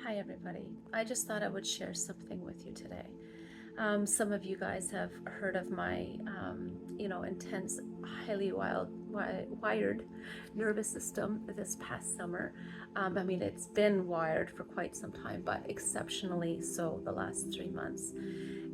Hi everybody. I just thought I would share something with you today. Some of you guys have heard of my, intense, highly wired nervous system this past summer. It's been wired for quite some time, but exceptionally so the last 3 months.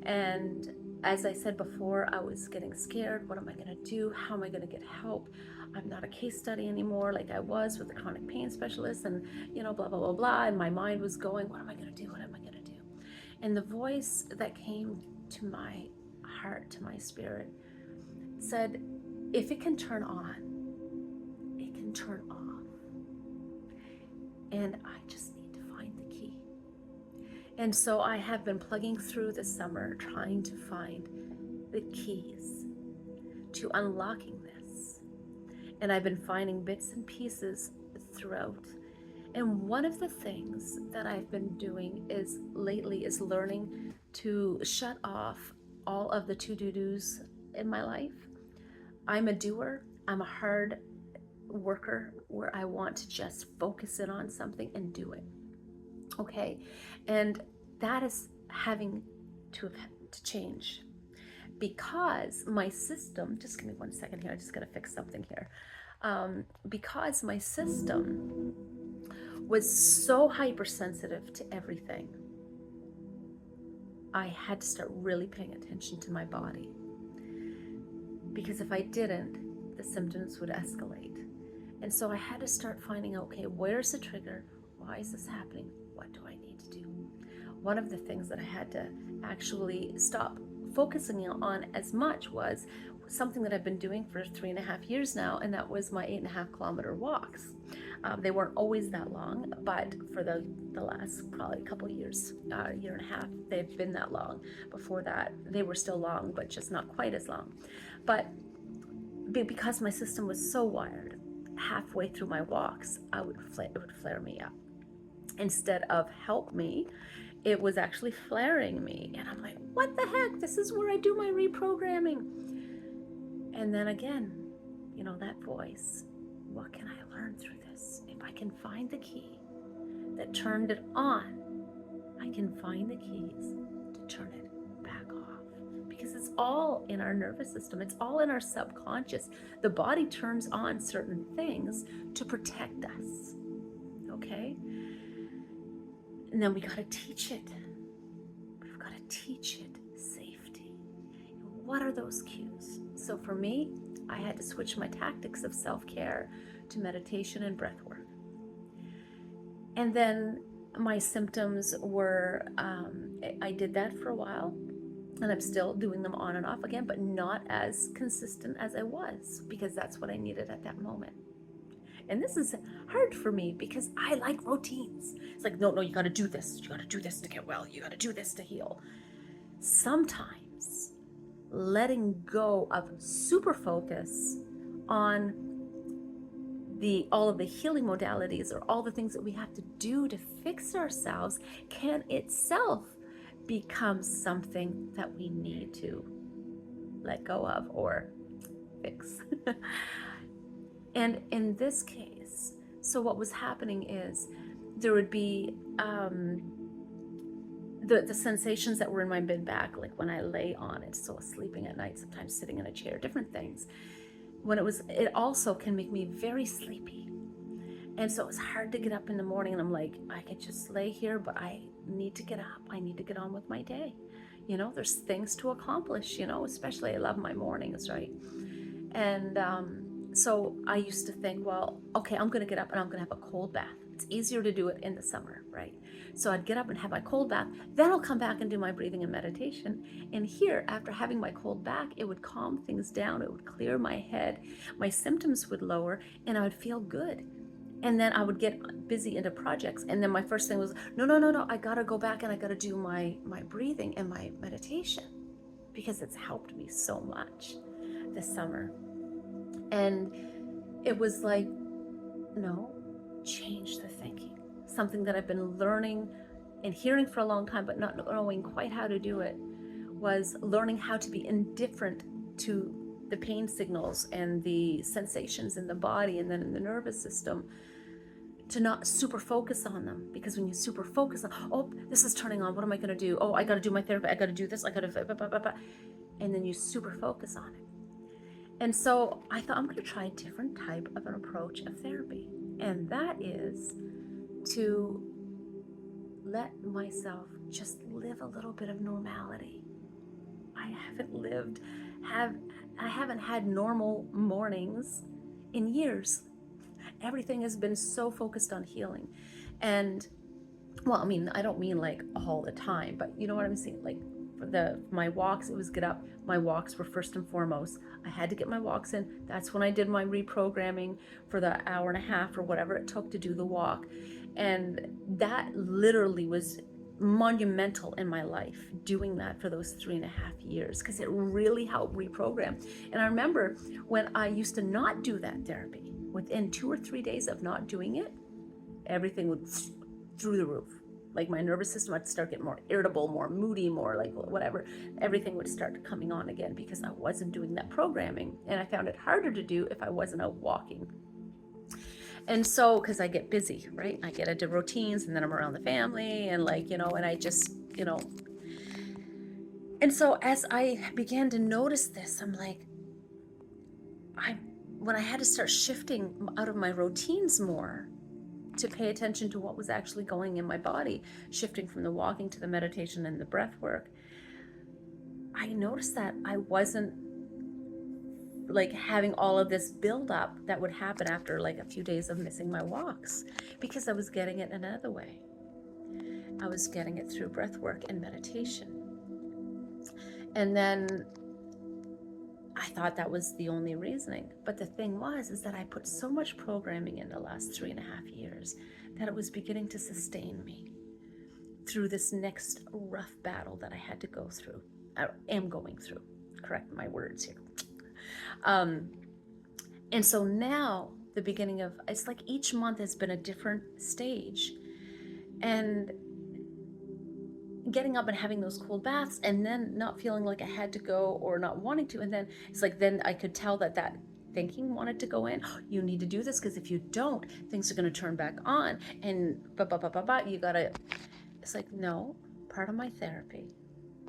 And as I said before, I was getting scared. What am I going to do? How am I going to get help? I'm not a case study anymore like I was with the chronic pain specialist, and blah blah blah blah. And my mind was going, what am I going to do? What am I going to do? And the voice that came to my heart, to my spirit, said, if it can turn on, it can turn off. And I just need to find the key. And so I have been plugging through this summer trying to find the keys to unlocking this. And I've been finding bits and pieces throughout. And one of the things that I've been doing lately is learning to shut off all of the to-do-dos in my life. I'm a doer. I'm a hard worker where I want to just focus in on something and do it. Okay. And that is having to change, because my system, just give me 1 second here, I just got to fix something here. Because my system was so hypersensitive to everything, I had to start really paying attention to my body. Because if I didn't, the symptoms would escalate. And so I had to start finding out, okay, where's the trigger? Why is this happening? What do I need to do? One of the things that I had to actually stop focusing on as much was something that I've been doing for 3.5 years now, and that was my 8.5 kilometer walks. They weren't always that long, but for the last probably couple years, year and a half, they've been that long. Before that, they were still long, but just not quite as long. But because my system was so wired, halfway through my walks, it would flare me up. Instead of help me, it was actually flaring me. And I'm like, what the heck? This is where I do my reprogramming. And then again, that voice, what can I learn through this? If I can find the key that turned it on, I can find the keys to turn it back off. Because it's all in our nervous system. It's all in our subconscious. The body turns on certain things to protect us. Okay? And then we got to teach it. We've got to teach it safety. What are those cues? So for me, I had to switch my tactics of self-care to meditation and breath work. And then my symptoms were, I did that for a while, and I'm still doing them on and off again, but not as consistent as I was, because that's what I needed at that moment. And this is hard for me because I like routines. It's like, no, you got to do this. You got to do this to get well. You got to do this to heal. Sometimes letting go of super focus on all of the healing modalities or all the things that we have to do to fix ourselves can itself become something that we need to let go of or fix. And in this case, so what was happening is there would be the sensations that were in my mid back, like when I lay on it, so sleeping at night, sometimes sitting in a chair, different things. It also can make me very sleepy. And so it was hard to get up in the morning, and I'm like, I could just lay here, but I need to get up. I need to get on with my day. There's things to accomplish, especially I love my mornings, right? And so I used to think, well, okay, I'm going to get up and I'm going to have a cold bath. It's easier to do it in the summer, right? So I'd get up and have my cold bath. Then I'll come back and do my breathing and meditation. And here, after having my cold bath, it would calm things down. It would clear my head. My symptoms would lower, and I would feel good. And then I would get busy into projects. And then my first thing was, no, I got to go back and I got to do my breathing and my meditation, because it's helped me so much this summer. And it was like, no, change the thinking. Something that I've been learning and hearing for a long time, but not knowing quite how to do it, was learning how to be indifferent to the pain signals and the sensations in the body and then in the nervous system, to not super focus on them, because when you super focus on, oh, this is turning on, what am I going to do? Oh, I got to do my therapy, I got to do this, I got to, and then you super focus on it. And so I thought, I'm going to try a different type of an approach of therapy, and that is to let myself just live a little bit of normality. I haven't had normal mornings in years. Everything has been so focused on healing. And well, I mean, I don't mean like all the time, but you know what I'm saying? Like for my walks, it was get up. My walks were first and foremost. I had to get my walks in. That's when I did my reprogramming for the hour and a half or whatever it took to do the walk. And that literally was monumental in my life, doing that for those 3.5 years, because it really helped reprogram. And I remember when I used to not do that therapy, within 2 or 3 days of not doing it, everything would through the roof. Like my nervous system would start getting more irritable, more moody, more like whatever. Everything would start coming on again because I wasn't doing that programming. And I found it harder to do if I wasn't out walking. And so, because I get busy, right? I get into routines, and then I'm around the family, and like, and I just, and so as I began to notice this, I'm like, when I had to start shifting out of my routines more to pay attention to what was actually going in my body, shifting from the walking to the meditation and the breath work, I noticed that I wasn't like having all of this buildup that would happen after like a few days of missing my walks, because I was getting it another way. I was getting it through breath work and meditation. And then I thought that was the only reasoning. But the thing is that I put so much programming in the last 3.5 years that it was beginning to sustain me through this next rough battle that I had to go through. I am going through. Correct my words here. And so now the beginning of, it's like each month has been a different stage, and getting up and having those cold baths, and then not feeling like I had to go or not wanting to. And then it's like, then I could tell that thinking wanted to go in. Oh, you need to do this, because if you don't, things are going to turn back on, and you gotta, it's like, no, part of my therapy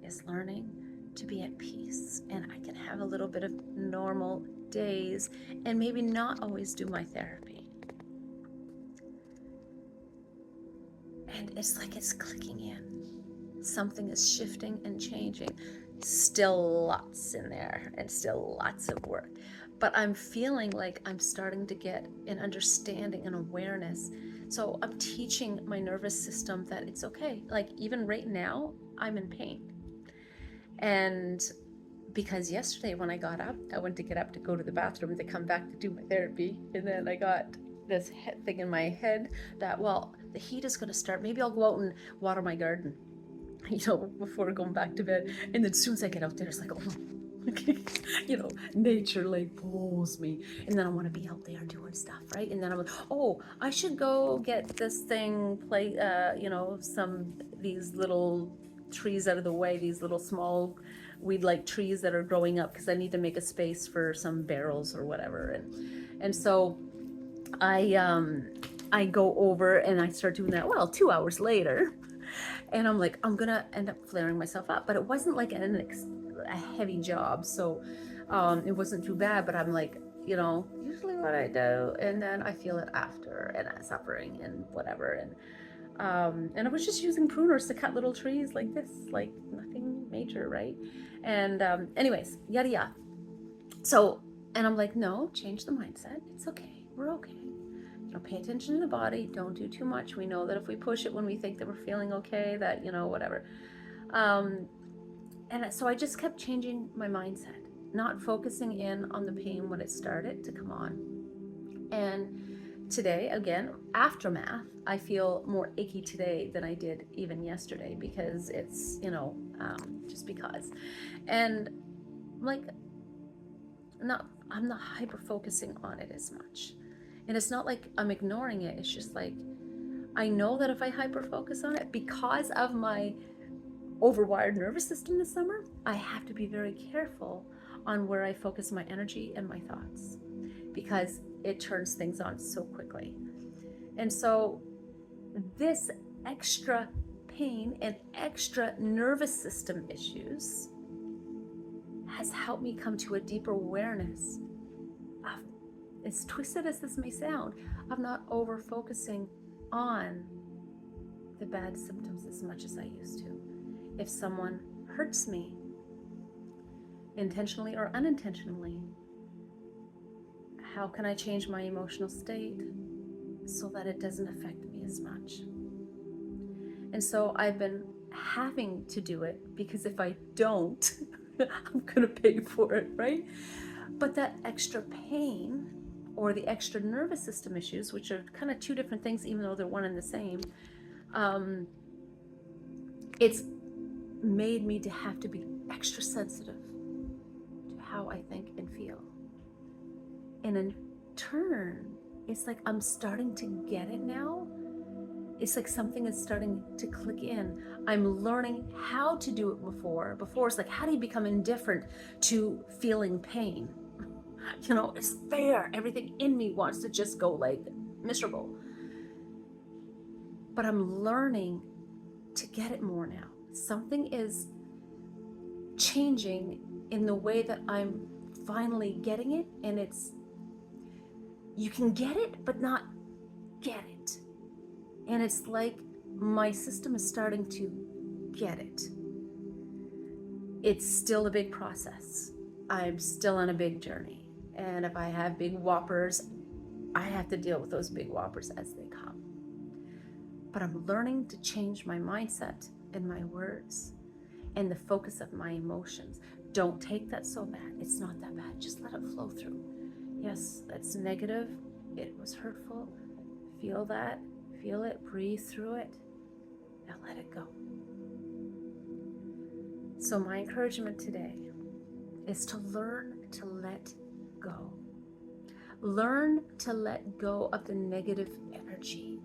is learning to be at peace, and I can have a little bit of normal days and maybe not always do my therapy. And it's like it's clicking in. Something is shifting and changing. Still lots in there and still lots of work. But I'm feeling like I'm starting to get an understanding and awareness. So I'm teaching my nervous system that it's okay. Like even right now, I'm in pain. And because yesterday when I got up, I went to get up to go to the bathroom to come back to do my therapy. And then I got this thing in my head that, well, the heat is going to start. Maybe I'll go out and water my garden, before going back to bed. And then as soon as I get out there, it's like, oh, nature like pulls me. And then I want to be out there doing stuff, right? And then I'm like, oh, I should go get this thing, these little trees out of the way, these little small weed-like trees that are growing up, because I need to make a space for some barrels or whatever. And so I go over and I start doing that. Well, 2 hours later, and I'm like, I'm gonna end up flaring myself up. But it wasn't like a heavy job, so it wasn't too bad. But I'm like, usually what I do, and then I feel it after, and I'm suffering and whatever. And I was just using pruners to cut little trees like this, like nothing major, right? And anyways, yada yada. So, and I'm like, no, change the mindset. It's okay. We're okay. Pay attention to the body. Don't do too much. We know that if we push it when we think that we're feeling okay, that, whatever. And so I just kept changing my mindset, not focusing in on the pain when it started to come on. And today, again, aftermath, I feel more achy today than I did even yesterday, because it's, just because. And like, I'm not hyper focusing on it as much. And it's not like I'm ignoring it. It's just like, I know that if I hyper focus on it, because of my overwired nervous system this summer, I have to be very careful on where I focus my energy and my thoughts, because it turns things on so quickly. And so this extra pain and extra nervous system issues has helped me come to a deeper awareness of, as twisted as this may sound, of not over focusing on the bad symptoms as much as I used to. If someone hurts me, intentionally or unintentionally, how can I change my emotional state so that it doesn't affect me as much? And so I've been having to do it, because if I don't, I'm gonna pay for it, right? But that extra pain or the extra nervous system issues, which are kind of two different things, even though they're one and the same, it's made me to have to be extra sensitive to how I think and feel. And in turn, it's like I'm starting to get it now. It's like something is starting to click in. I'm learning how to do it before. Before it's like, how do you become indifferent to feeling pain? You know, it's there. Everything in me wants to just go like miserable. But I'm learning to get it more now. Something is changing in the way that I'm finally getting it, and it's, you can get it, but not get it. And it's like my system is starting to get it. It's still a big process. I'm still on a big journey. And if I have big whoppers, I have to deal with those big whoppers as they come. But I'm learning to change my mindset and my words and the focus of my emotions. Don't take that so bad. It's not that bad. Just let it flow through. Yes, that's negative. It was hurtful. Feel that. Feel it. Breathe through it. Now let it go. So my encouragement today is to learn to let go. Learn to let go of the negative energy.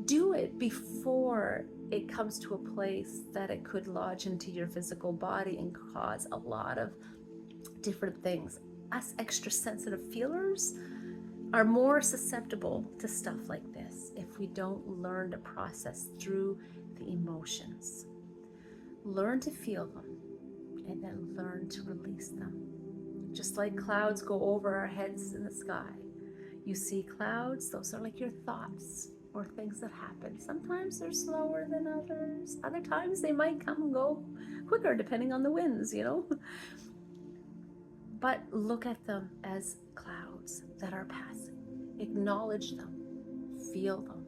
Do it before it comes to a place that it could lodge into your physical body and cause a lot of different things. Us extra sensitive feelers are more susceptible to stuff like this if we don't learn to process through the emotions. Learn to feel them and then learn to release them. Just like clouds go over our heads in the sky. You see clouds, those are like your thoughts or things that happen. Sometimes they're slower than others. Other times they might come and go quicker depending on the winds, you know. But look at them as clouds that are passing. Acknowledge them, feel them.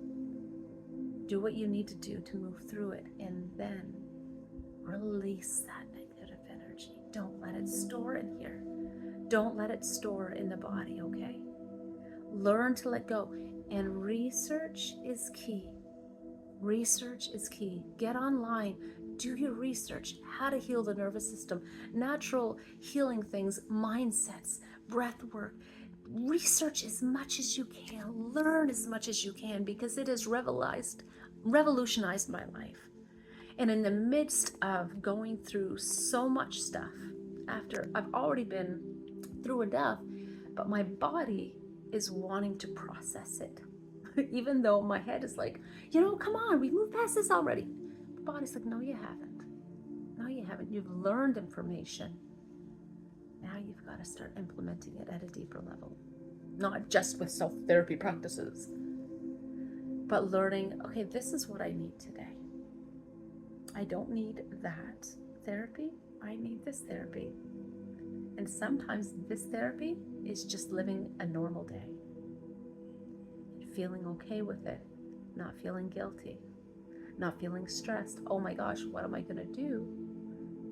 Do what you need to do to move through it, and then release that negative energy. Don't let it store in here. Don't let it store in the body, okay? Learn to let go. And research is key. Research is key. Get online. Do your research. How to heal the nervous system. Natural healing things. Mindsets. Breath work. Research as much as you can. Learn as much as you can, because it has revolutionized my life. And in the midst of going through so much stuff, after I've already been through enough, but my body is wanting to process it. Even though my head is like, you know, come on, we've moved past this already. The body's like, no, you haven't. No, you haven't. You've learned information. Now you've got to start implementing it at a deeper level. Not just with self-therapy practices, but learning, okay, this is what I need today. I don't need that therapy. I need this therapy. And sometimes this therapy is just living a normal day. Feeling okay with it. Not feeling guilty. Not feeling stressed. Oh my gosh, what am I going to do?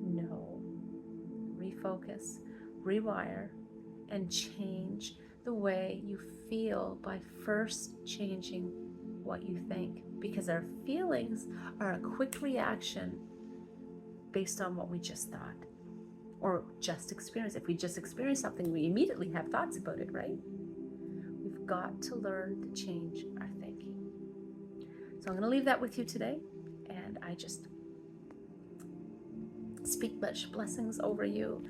No. Refocus, rewire, and change the way you feel by first changing what you think. Because our feelings are a quick reaction based on what we just thought or just experienced. If we just experience something, we immediately have thoughts about it, right? We've got to learn to change our thinking. So I'm going to leave that with you today, and I just speak much blessings over you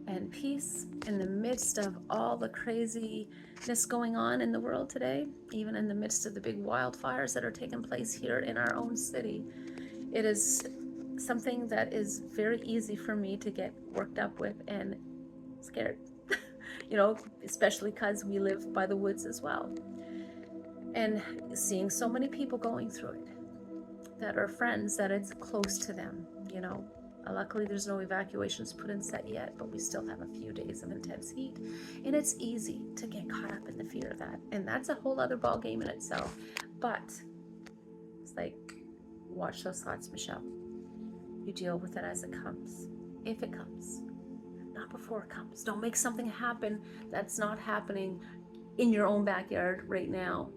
and peace in the midst of all the craziness going on in the world today, even in the midst of the big wildfires that are taking place here in our own city. It is something that is very easy for me to get worked up with and scared, especially because we live by the woods as well. And seeing so many people going through it that are friends, that it's close to them, Luckily, there's no evacuations put in set yet, but we still have a few days of intense heat. And it's easy to get caught up in the fear of that. And that's a whole other ball game in itself. But it's like, watch those thoughts, Michelle. You deal with it as it comes, if it comes, not before it comes. Don't make something happen that's not happening in your own backyard right now.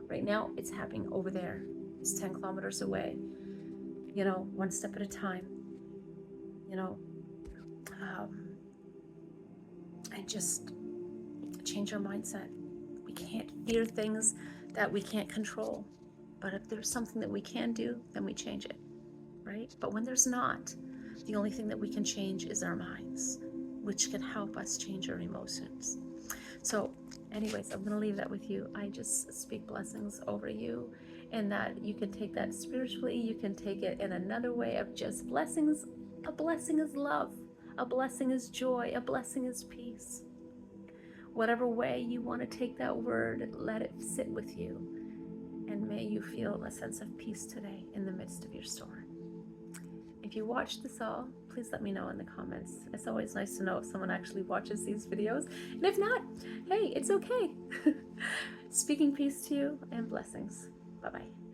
Right now, it's happening over there. It's 10 kilometers away. One step at a time. And just change our mindset. We can't fear things that we can't control. But if there's something that we can do, then we change it, right? But when there's not, the only thing that we can change is our minds, which can help us change our emotions. So anyways, I'm going to leave that with you. I just speak blessings over you, and that you can take that spiritually. You can take it in another way of just blessings. A blessing is love. A blessing is joy. A blessing is peace. Whatever way you want to take that word, let it sit with you. And may you feel a sense of peace today in the midst of your storm. If you watched this all, please let me know in the comments. It's always nice to know if someone actually watches these videos. And if not, hey, it's okay. Speaking peace to you and blessings. Bye-bye.